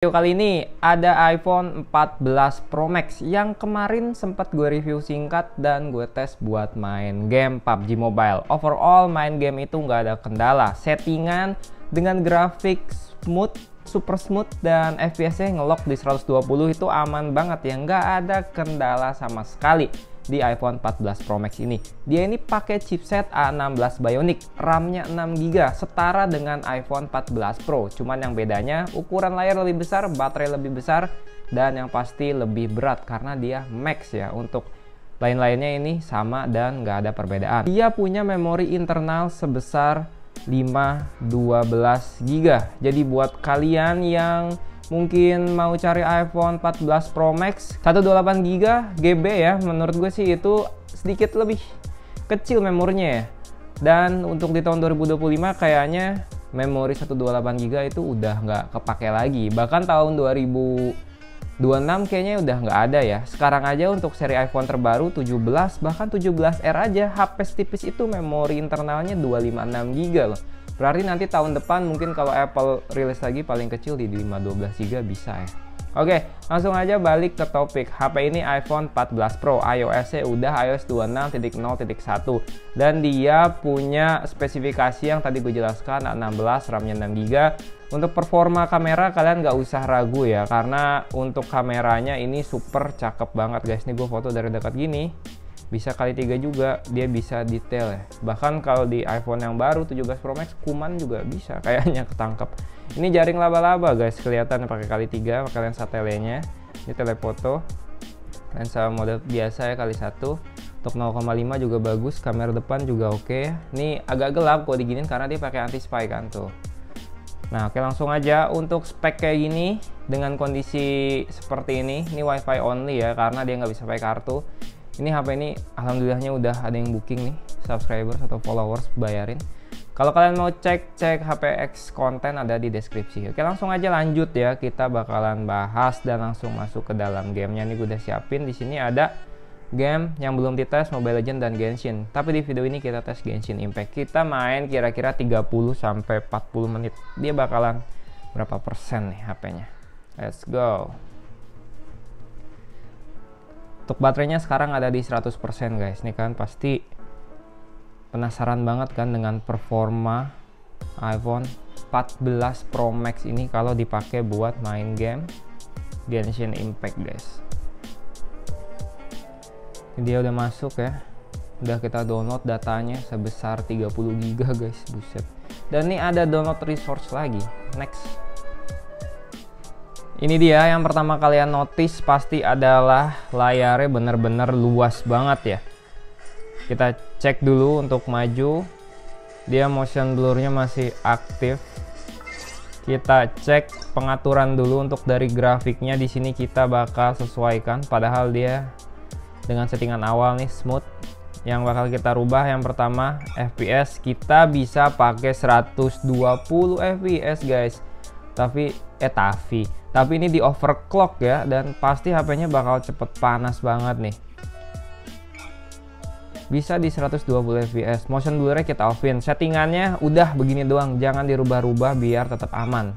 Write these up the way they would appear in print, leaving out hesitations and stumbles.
Video kali ini ada iPhone 14 Pro Max yang kemarin sempat gue review singkat dan gue tes buat main game PUBG Mobile. Overall main game itu nggak ada kendala. Settingan dengan grafik smooth, super smooth, dan FPS-nya ngelock di 120 itu aman banget ya. Nggak ada kendala sama sekali di iPhone 14 Pro Max ini. Dia ini pakai chipset A16 Bionic, RAM-nya 6GB, setara dengan iPhone 14 Pro. Cuman yang bedanya ukuran layar lebih besar, baterai lebih besar, dan yang pasti lebih berat karena dia Max ya. Untuk lain-lainnya ini sama dan nggak ada perbedaan. Dia punya memori internal sebesar 512GB. Jadi buat kalian yang mungkin mau cari iPhone 14 Pro Max 128GB ya, menurut gue sih itu sedikit lebih kecil memorinya ya. Dan untuk di tahun 2025 kayaknya memori 128GB itu udah nggak kepake lagi. Bahkan tahun 2026 kayaknya udah nggak ada ya. Sekarang aja untuk seri iPhone terbaru 17 bahkan 17R aja HP tipis itu memori internalnya 256GB loh. Berarti nanti tahun depan mungkin kalau Apple rilis lagi paling kecil di 512GB bisa ya. Oke, langsung aja balik ke topik. HP ini iPhone 14 Pro, iOS-nya udah iOS 26.0.1 dan dia punya spesifikasi yang tadi gue jelaskan, A16, RAM-nya 6GB. Untuk performa kamera kalian nggak usah ragu ya, karena untuk kameranya ini super cakep banget guys. Nih gue foto dari dekat gini, bisa kali 3 juga, dia bisa detail ya. Bahkan kalau di iPhone yang baru 17 Pro Max kuman juga bisa kayaknya ketangkep. Ini jaring laba-laba guys, kelihatan pakai kali 3 pakai lensa telenya. Ini telefoto, lensa mode biasa ya kali 1. Untuk 0,5 juga bagus, kamera depan juga oke. Ini agak gelap kalau diginin karena dia pakai anti spy kan tuh. Nah oke, langsung aja untuk spek kayak gini dengan kondisi seperti ini WiFi only ya, karena dia nggak bisa pakai kartu. Ini HP ini alhamdulillahnya udah ada yang booking nih, subscribers atau followers bayarin. Kalau kalian mau cek HPX konten ada di deskripsi. Oke, langsung aja lanjut ya, kita bakalan bahas dan langsung masuk ke dalam gamenya. Nih gue udah siapin di sini ada game yang belum dites, Mobile Legends dan Genshin. Tapi di video ini kita tes Genshin Impact. Kita main kira-kira 30 sampai 40 menit. Dia bakalan berapa persen nih HP-nya. Let's go. Untuk baterainya sekarang ada di 100% guys. Ini kan pasti penasaran banget kan dengan performa iPhone 14 Pro Max ini kalau dipakai buat main game Genshin Impact guys. Ini dia udah masuk ya. Udah kita download datanya sebesar 30GB guys, buset. Dan ini ada download resource lagi. Next. Ini dia yang pertama kalian notice pasti adalah layarnya bener-bener luas banget ya. Kita cek dulu untuk maju. Dia motion blurnya masih aktif. Kita cek pengaturan dulu untuk dari grafiknya. Di sini kita bakal sesuaikan. Padahal dia dengan settingan awal nih smooth. Yang bakal kita rubah yang pertama FPS kita bisa pakai 120 FPS guys. Tapi ini di overclock ya, dan pasti HP-nya bakal cepet panas banget nih. Bisa di 120 fps. Motion blur-nya kita offin. Settingannya udah begini doang, jangan dirubah-rubah biar tetap aman.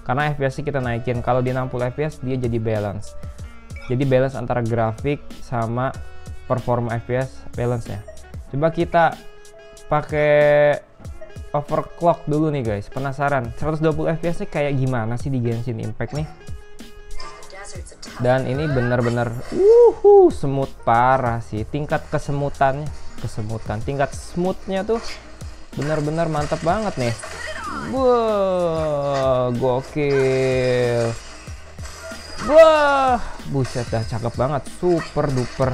Karena FPS kita naikin. Kalau di 60 fps dia jadi balance. Jadi balance antara grafik sama performa FPS balance ya. Coba kita pakai overclock dulu nih guys, penasaran 120 fps kayak gimana sih di Genshin Impact nih. Dan ini bener-bener smooth parah sih, tingkat tingkat smoothnya tuh bener-bener mantap banget nih. Wah, gokil. Wah, buset dah, cakep banget, super duper.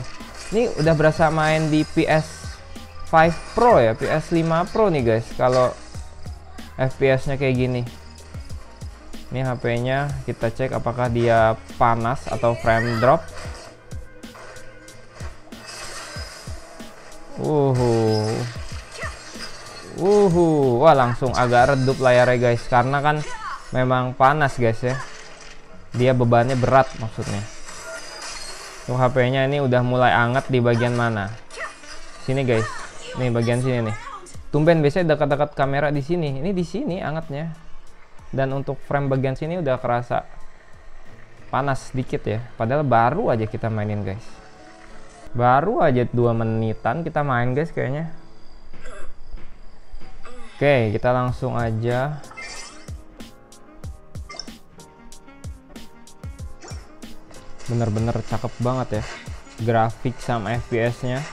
Ini udah berasa main di PS5 Pro ya, PS5 Pro nih guys kalau FPS-nya kayak gini. Ini HP-nya kita cek apakah dia panas atau frame drop. Wah, langsung agak redup layarnya guys, karena kan memang panas guys ya. Dia bebannya berat maksudnya. Tuh HP-nya ini udah mulai anget di bagian mana? Sini guys. Nih bagian sini nih. Tumben biasanya dekat-dekat kamera di sini. Ini di sini angetnya. Dan untuk frame bagian sini udah kerasa panas sedikit ya. Padahal baru aja kita mainin guys. Baru aja 2 menitan kita main guys kayaknya. Oke, kita langsung aja. Bener-bener cakep banget ya grafik sama FPS-nya.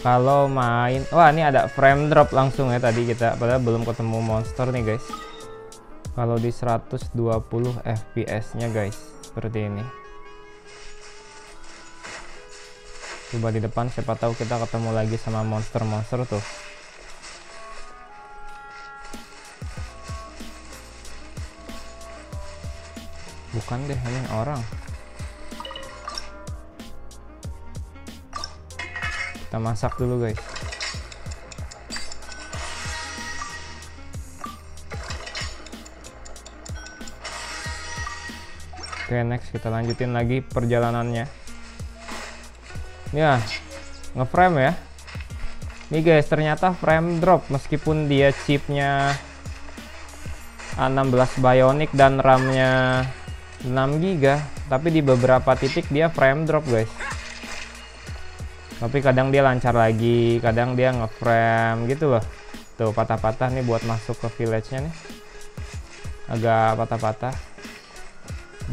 Kalau main, wah ini ada frame drop langsung ya tadi kita, padahal belum ketemu monster nih guys. Kalau di 120 FPS-nya guys, seperti ini. Coba di depan, siapa tahu kita ketemu lagi sama monster-monster tuh. Bukan deh, ini orang. Kita masak dulu guys. Oke, next kita lanjutin lagi perjalanannya. Ya, ngeframe ya. Nih guys, ternyata frame drop meskipun dia chipnya A16 Bionic dan RAM-nya 6 GB, tapi di beberapa titik dia frame drop guys. Tapi kadang dia lancar lagi, kadang dia ngeframe gitu loh. Tuh patah-patah nih buat masuk ke village-nya nih. Agak patah-patah.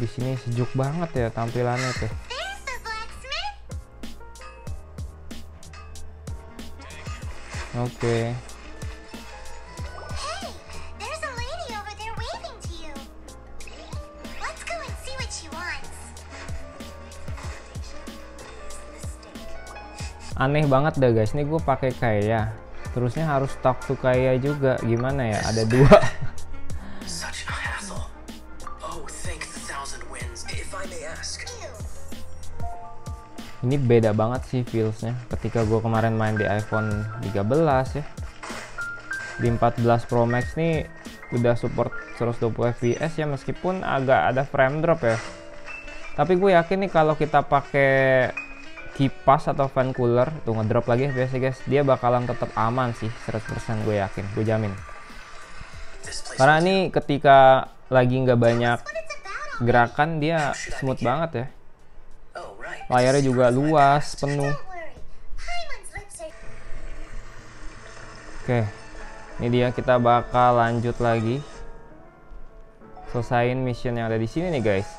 Di sini sejuk banget ya tampilannya tuh. Oke. Aneh banget dah guys, ini gue pakai Kaeya, terusnya harus talk to Kaeya juga, gimana ya? Ada 2. Ini beda banget sih feelsnya ketika gue kemarin main di iPhone 13 ya. Di 14 Pro Max nih udah support 120 fps ya, meskipun agak ada frame drop ya. Tapi gue yakin nih kalau kita pakai kipas atau fan cooler tuh ngedrop lagi biasa guys, dia bakalan tetap aman sih 100%, gue yakin, gue jamin. Karena ini ketika lagi nggak banyak gerakan dia smooth banget ya. Layarnya juga luas, penuh. Oke, ini dia, kita bakal lanjut lagi, selesain mission yang ada di sini nih guys.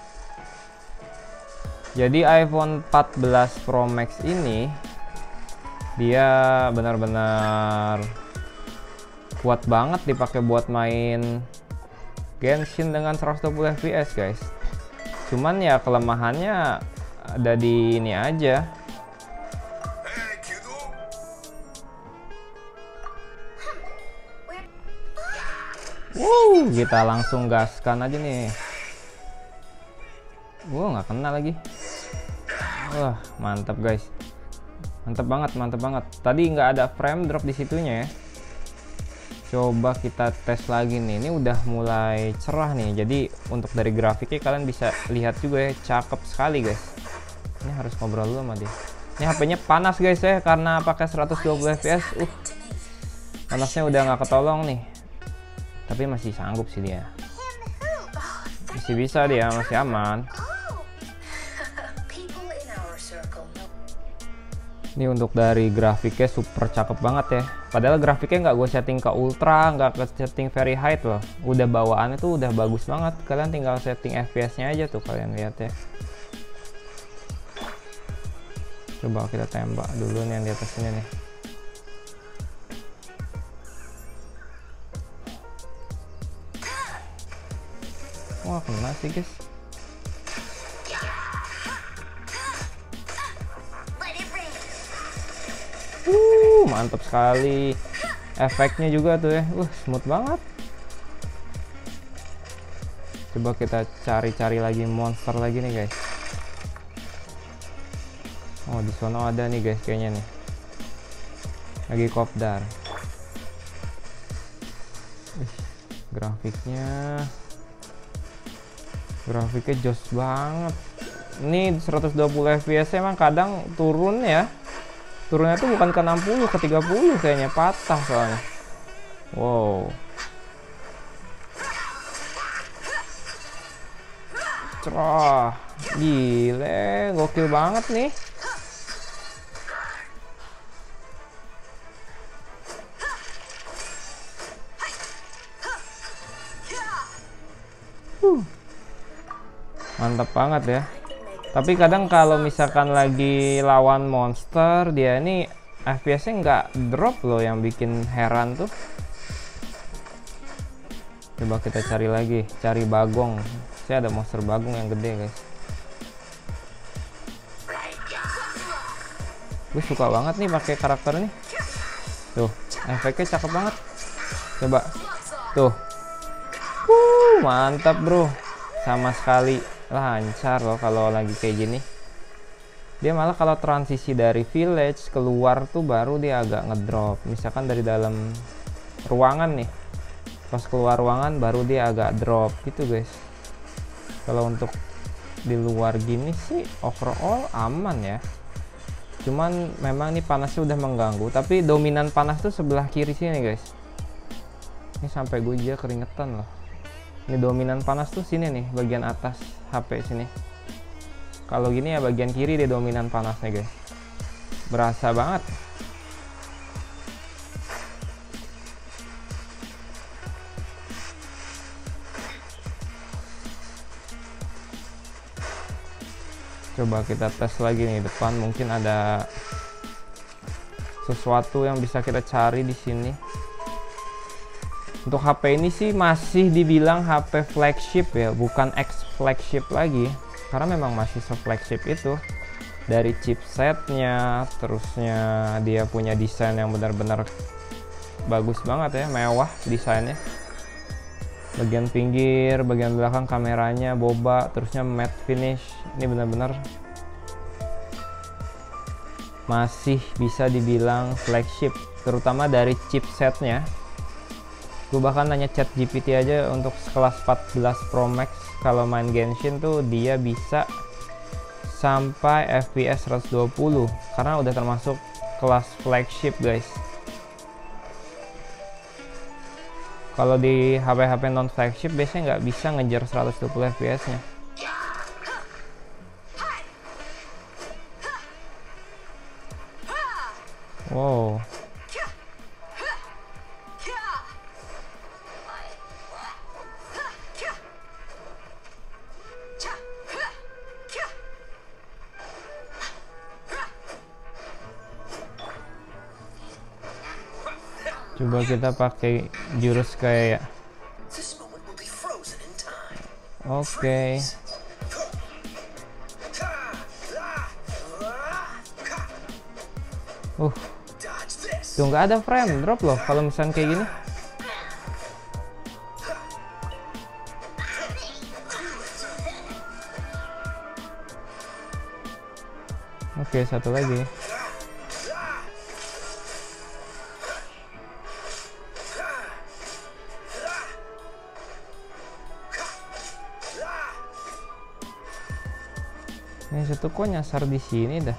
Jadi iPhone 14 Pro Max ini dia benar-benar kuat banget dipakai buat main Genshin dengan 120 fps guys. Cuman ya kelemahannya ada di ini aja. Kita langsung gaskan aja nih. Nggak kena lagi. Wah, mantap guys. Mantap banget, mantap banget. Tadi nggak ada frame drop di situnya ya. Coba kita tes lagi nih. Ini udah mulai cerah nih. Jadi untuk dari grafiknya kalian bisa lihat juga ya, cakep sekali guys. Ini harus ngobrol dulu sama dia. Ini HP-nya panas guys ya, karena pakai 120 fps. Panasnya udah nggak ketolong nih. Tapi masih sanggup sih dia. Masih bisa dia, masih aman. Ini untuk dari grafiknya super cakep banget ya. Padahal grafiknya nggak gue setting ke ultra, nggak ke setting very high loh. Udah bawaannya tuh udah bagus banget. Kalian tinggal setting FPS-nya aja tuh, kalian lihat ya. Coba kita tembak dulu nih yang di atas ini nih. Wah, kena sih guys. Mantap sekali. Efeknya juga tuh ya. Smooth banget. Coba kita cari-cari lagi monster lagi nih guys. Oh, di sana ada nih guys kayaknya nih. Lagi kopdar. Grafiknya jos banget. Ini 120 fps emang kadang turun ya. Turunnya tuh bukan ke 60, ke 30 kayaknya, patah soalnya. Wow. Wah, gile, gokil banget nih. Mantap banget ya. Tapi kadang kalau misalkan lagi lawan monster, dia ini FPS-nya nggak drop loh, yang bikin heran tuh. Coba kita cari lagi, cari bagong. Saya ada monster bagong yang gede guys. Gue suka banget nih pakai karakter ini. Tuh, efeknya cakep banget. Coba, tuh. Mantap bro. Sama sekali lancar loh kalau lagi kayak gini. Dia malah kalau transisi dari village keluar tuh baru dia agak ngedrop. Misalkan dari dalam ruangan nih, pas keluar ruangan baru dia agak drop gitu guys. Kalau untuk di luar gini sih overall aman ya. Cuman memang nih panasnya udah mengganggu. Tapi dominan panas tuh sebelah kiri sini guys. Ini sampai gue aja keringetan loh. Ini dominan panas tuh sini nih, bagian atas HP sini. Kalau gini ya bagian kiri dia dominan panasnya guys. Berasa banget. Coba kita tes lagi nih depan, mungkin ada sesuatu yang bisa kita cari di sini. Untuk HP ini sih masih dibilang HP flagship ya, bukan X flagship lagi. Karena memang masih se-flagship itu. Dari chipsetnya, terusnya dia punya desain yang benar-benar bagus banget ya, mewah desainnya. Bagian pinggir, bagian belakang kameranya boba, terusnya matte finish. Ini benar-benar masih bisa dibilang flagship, terutama dari chipsetnya. Gue bahkan nanya ChatGPT aja untuk sekelas 14 Pro Max kalau main Genshin tuh dia bisa sampai FPS 120 karena udah termasuk kelas flagship guys. Kalau di HP-HP non flagship biasanya nggak bisa ngejar 120 FPS nya. Wow. Coba kita pakai jurus kayak oke. Tuh nggak ada frame drop loh kalau misalnya kayak gini. Oke, satu lagi. Ini satu kok nyasar di sini dah.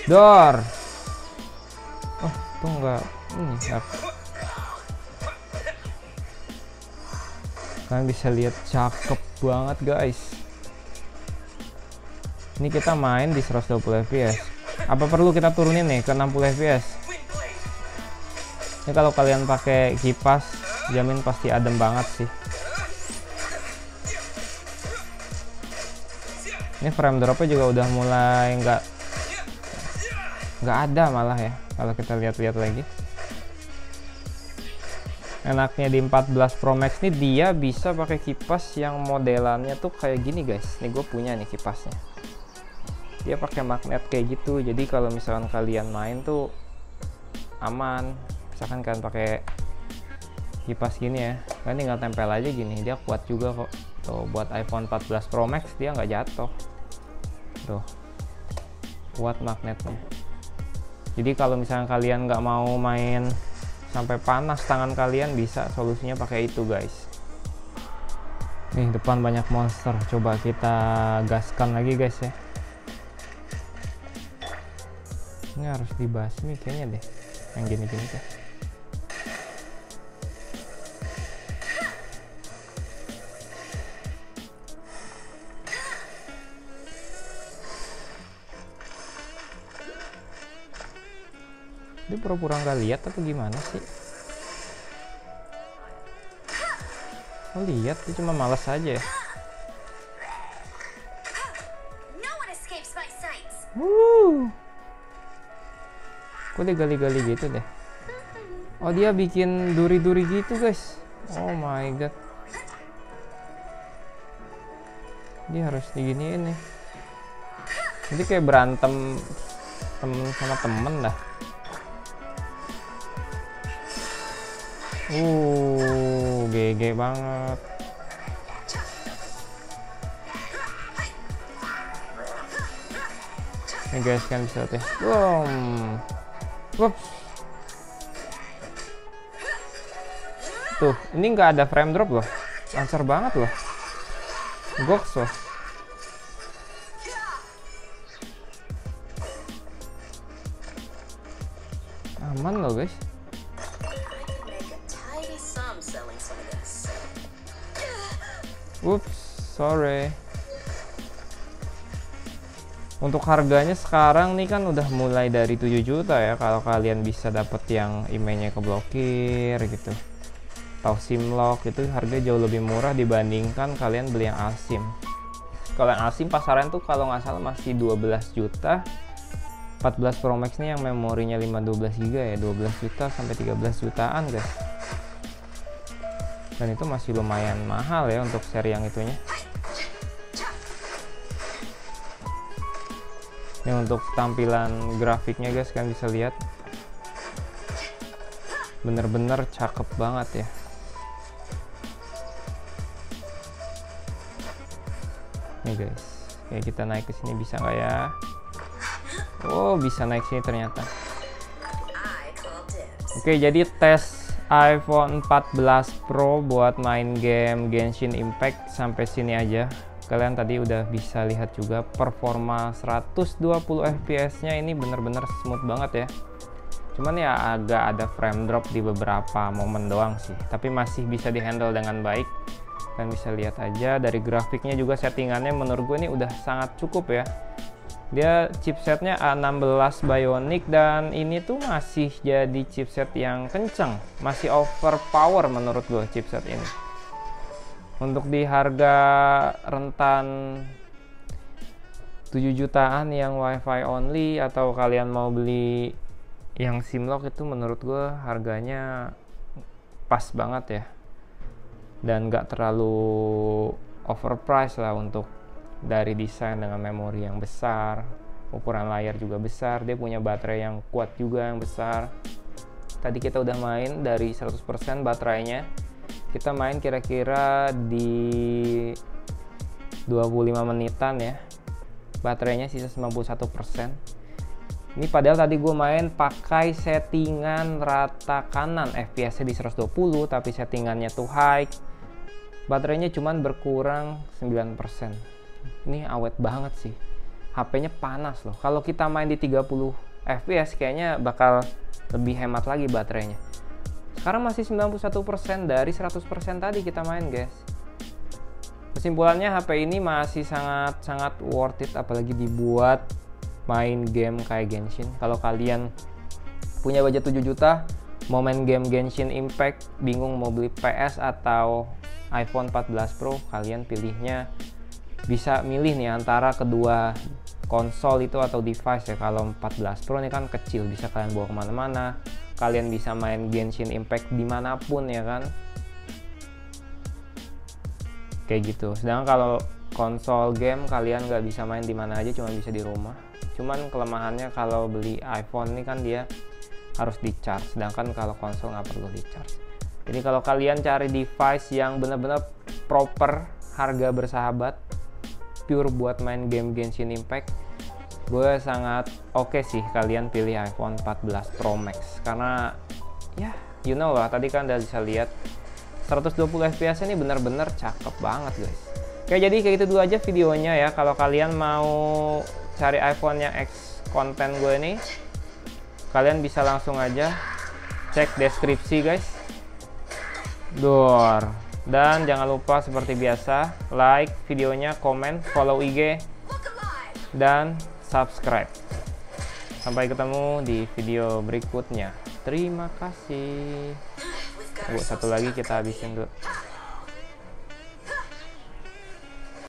Dor. Oh, tuh enggak. Ini kalian bisa lihat cakep banget guys. Ini kita main di 120 fps. Apa perlu kita turunin nih ke 60 fps? Ini kalau kalian pakai kipas, jamin pasti adem banget sih. Ini frame dropnya juga udah mulai nggak ada malah ya kalau kita lihat-lihat lagi. Enaknya di 14 Pro Max nih dia bisa pakai kipas yang modelannya tuh kayak gini guys. Nih gue punya nih kipasnya. Dia pakai magnet kayak gitu. Jadi kalau misalkan kalian main tuh aman. Misalkan kalian pakai kipas gini ya, kalian tinggal tempel aja gini. Dia kuat juga kok. Tuh buat iPhone 14 Pro Max dia nggak jatuh. Tuh kuat magnetnya. Jadi kalau misalnya kalian nggak mau main sampai panas tangan kalian, bisa solusinya pakai itu guys. Nih depan banyak monster, coba kita gaskan lagi guys ya. Ini harus dibasmi kayaknya deh, yang gini-gini tuh. Dia pura-pura nggak lihat apa gimana sih? Oh lihat, dia cuma malas aja ya. Kok dia gali-gali gitu deh? Oh dia bikin duri-duri gitu guys. Oh my god. Dia harus diginiin nih. Jadi kayak berantem temen sama temen dah. GG banget. Nih guys kan bisa lihat ya. Boom. Whoops. Tuh, ini nggak ada frame drop loh. Lancar banget loh. Goks loh. Aman loh guys. Whoops, sorry. Untuk harganya sekarang nih kan udah mulai dari 7 juta ya. Kalau kalian bisa dapet yang emailnya keblokir gitu, atau SIM lock, itu harga jauh lebih murah dibandingkan kalian beli yang ASIM. Kalau yang ASIM pasaran tuh kalau nggak salah masih 12 juta. 14 Pro Max nih yang memorinya 512 GB ya, 12 juta sampai 13 jutaan guys. Dan itu masih lumayan mahal ya untuk seri yang itunya. Ini untuk tampilan grafiknya guys, kalian bisa lihat bener-bener cakep banget ya. Nih guys, kayak kita naik ke sini bisa nggak ya? Oh bisa naik sini ternyata. Oke, jadi tes iPhone 14 Pro buat main game Genshin Impact sampai sini aja. Kalian tadi udah bisa lihat juga performa 120 fps nya ini bener-bener smooth banget ya. Cuman ya agak ada frame drop di beberapa momen doang sih, tapi masih bisa dihandle dengan baik. Kalian bisa lihat aja dari grafiknya juga, settingannya menurut gue ini udah sangat cukup ya. Dia chipsetnya A16 Bionic dan ini tuh masih jadi chipset yang kenceng, masih overpower menurut gue chipset ini. Untuk di harga rentan 7 jutaan yang WiFi only, atau kalian mau beli yang SIM lock, itu menurut gue harganya pas banget ya. Dan gak terlalu overpriced lah untuk dari desain dengan memori yang besar, ukuran layar juga besar, dia punya baterai yang kuat juga yang besar. Tadi kita udah main dari 100% baterainya, kita main kira-kira di 25 menitan ya, baterainya sisa 91%. Ini padahal tadi gue main pakai settingan rata kanan, FPS nya di 120, tapi settingannya tuh high, baterainya cuman berkurang 9%. Ini awet banget sih, HP-nya panas loh. Kalau kita main di 30 fps kayaknya bakal lebih hemat lagi baterainya. Sekarang masih 91% dari 100% tadi kita main guys. Kesimpulannya HP ini masih sangat worth it, apalagi dibuat main game kayak Genshin. Kalau kalian punya budget 7 juta mau main game Genshin Impact, bingung mau beli PS atau iPhone 14 Pro, kalian pilihnya bisa milih nih antara kedua konsol itu atau device ya. Kalau 14 Pro ini kan kecil, bisa kalian bawa kemana-mana, kalian bisa main Genshin Impact dimanapun ya kan, kayak gitu. Sedangkan kalau konsol game kalian nggak bisa main di mana aja, cuma bisa di rumah. Cuman kelemahannya kalau beli iPhone ini kan dia harus di charge, sedangkan kalau konsol nggak perlu di charge. Jadi kalau kalian cari device yang benar-benar proper, harga bersahabat, pure buat main game Genshin Impact, gue sangat oke sih kalian pilih iPhone 14 Pro Max. Karena ya you know lah, tadi kan udah bisa lihat 120 fps ini bener-bener cakep banget guys. Oke, jadi kayak gitu dulu aja videonya ya. Kalau kalian mau cari iPhone yang X konten gue ini, kalian bisa langsung aja cek deskripsi guys. Dan jangan lupa seperti biasa, like videonya, komen, follow IG, dan subscribe. Sampai ketemu di video berikutnya. Terima kasih. Satu lagi kita habisin dulu.